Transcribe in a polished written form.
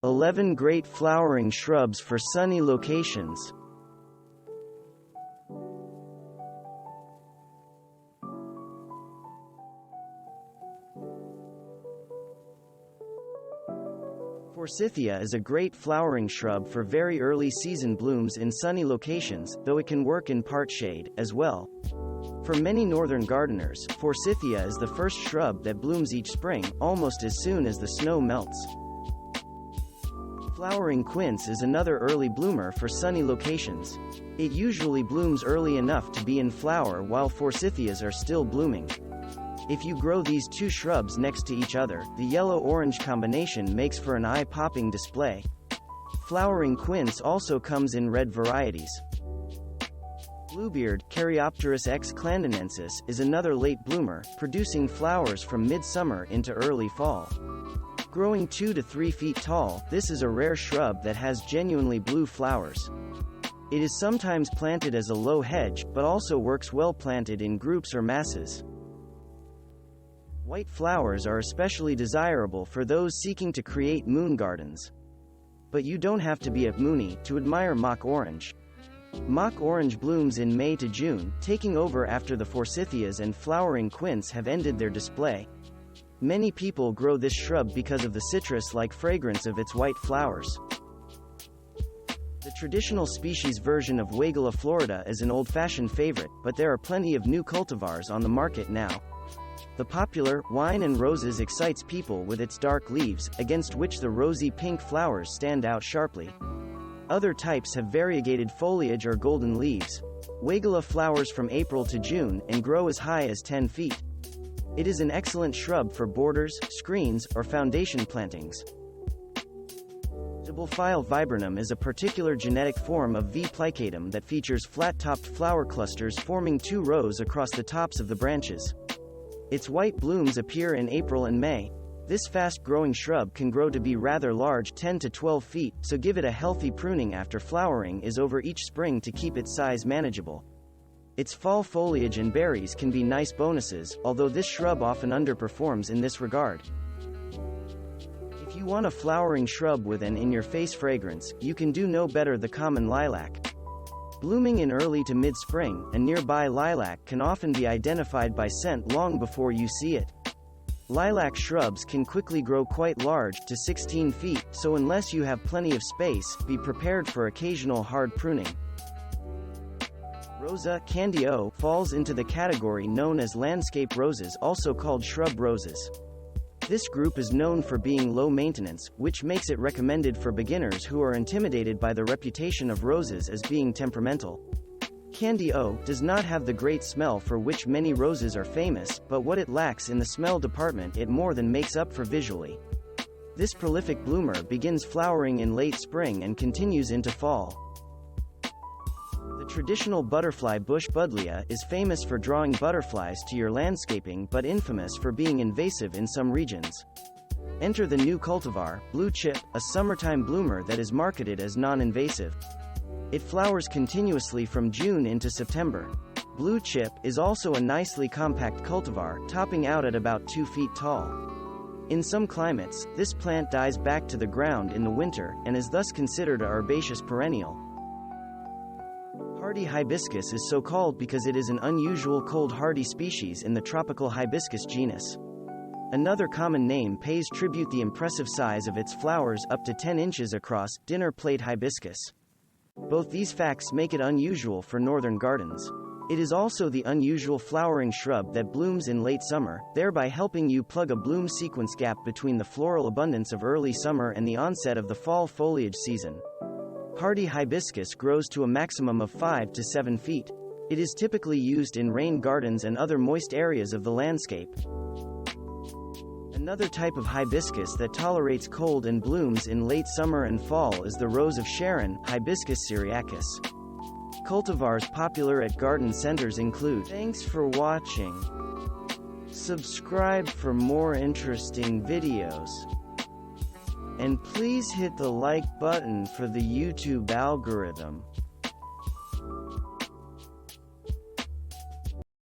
11 great flowering shrubs for sunny locations. Forsythia is a great flowering shrub for very early season blooms in sunny locations, though it can work in part shade, as well. For many northern gardeners, Forsythia is the first shrub that blooms each spring, almost as soon as the snow melts. Flowering quince is another early bloomer for sunny locations. It usually blooms early enough to be in flower while Forsythias are still blooming. If you grow these two shrubs next to each other, the yellow-orange combination makes for an eye-popping display. Flowering quince also comes in red varieties. Bluebeard, Caryopteris x clandonensis, is another late bloomer, producing flowers from midsummer into early fall. Growing 2 to 3 feet tall, this is a rare shrub that has genuinely blue flowers. It is sometimes planted as a low hedge, but also works well planted in groups or masses. White flowers are especially desirable for those seeking to create moon gardens. But you don't have to be a moonie to admire mock orange. Mock orange blooms in May to June, taking over after the Forsythias and flowering quince have ended their display. Many people grow this shrub because of the citrus-like fragrance of its white flowers. The traditional species version of Weigela florida is an old-fashioned favorite, but there are plenty of new cultivars on the market now. The popular wine and roses excites people with its dark leaves, against which the rosy pink flowers stand out sharply. Other types have variegated foliage or golden leaves. Weigela flowers from April to June, and grow as high as 10 feet. It is an excellent shrub for borders, screens, or foundation plantings. Doublefile Viburnum is a particular genetic form of V. plicatum that features flat-topped flower clusters forming 2 rows across the tops of the branches. Its white blooms appear in April and May. This fast-growing shrub can grow to be rather large, 10 to 12 feet, so give it a healthy pruning after flowering is over each spring to keep its size manageable. Its fall foliage and berries can be nice bonuses, although this shrub often underperforms in this regard. If you want a flowering shrub with an in-your-face fragrance, you can do no better the common lilac. Blooming in early to mid-spring, a nearby lilac can often be identified by scent long before you see it. Lilac shrubs can quickly grow quite large, to 16 feet, so unless you have plenty of space, be prepared for occasional hard pruning. Rosa, Candio, falls into the category known as landscape roses, also called shrub roses. This group is known for being low maintenance, which makes it recommended for beginners who are intimidated by the reputation of roses as being temperamental. Candio does not have the great smell for which many roses are famous, but what it lacks in the smell department it more than makes up for visually. This prolific bloomer begins flowering in late spring and continues into fall. The traditional butterfly bush Buddleia is famous for drawing butterflies to your landscaping but infamous for being invasive in some regions. Enter the new cultivar, Blue Chip, a summertime bloomer that is marketed as non-invasive. It flowers continuously from June into September. Blue Chip is also a nicely compact cultivar, topping out at about 2 feet tall. In some climates, this plant dies back to the ground in the winter, and is thus considered a herbaceous perennial. Hardy hibiscus is so called because it is an unusual cold hardy species in the tropical Hibiscus genus. Another common name pays tribute the impressive size of its flowers, up to 10 inches across, dinner plate hibiscus. Both these facts make it unusual for northern gardens. It is also the unusual flowering shrub that blooms in late summer, thereby helping you plug a bloom sequence gap between the floral abundance of early summer and the onset of the fall foliage season. Hardy hibiscus grows to a maximum of 5 to 7 feet. It is typically used in rain gardens and other moist areas of the landscape. Another type of hibiscus that tolerates cold and blooms in late summer and fall is the rose of Sharon, Hibiscus syriacus. Cultivars popular at garden centers include. Thanks for watching. Subscribe for more interesting videos. And please hit the like button for the YouTube algorithm.